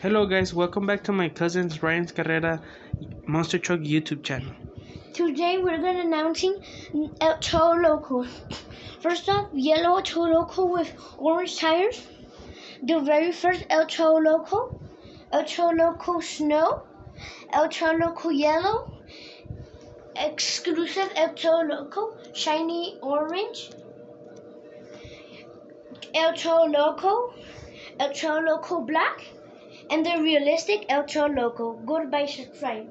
Hello guys, welcome back to my cousin's Ryan's Carrera Monster Truck YouTube channel. Today we're going to announcing El Toro Loco. First off, yellow El Toro Loco with orange tires. The very first El Toro Loco Snow, El Toro Loco Yellow, exclusive El Toro Loco Shiny Orange, El Toro Loco Black, and the realistic El Toro Loco. Goodbye, subscribe.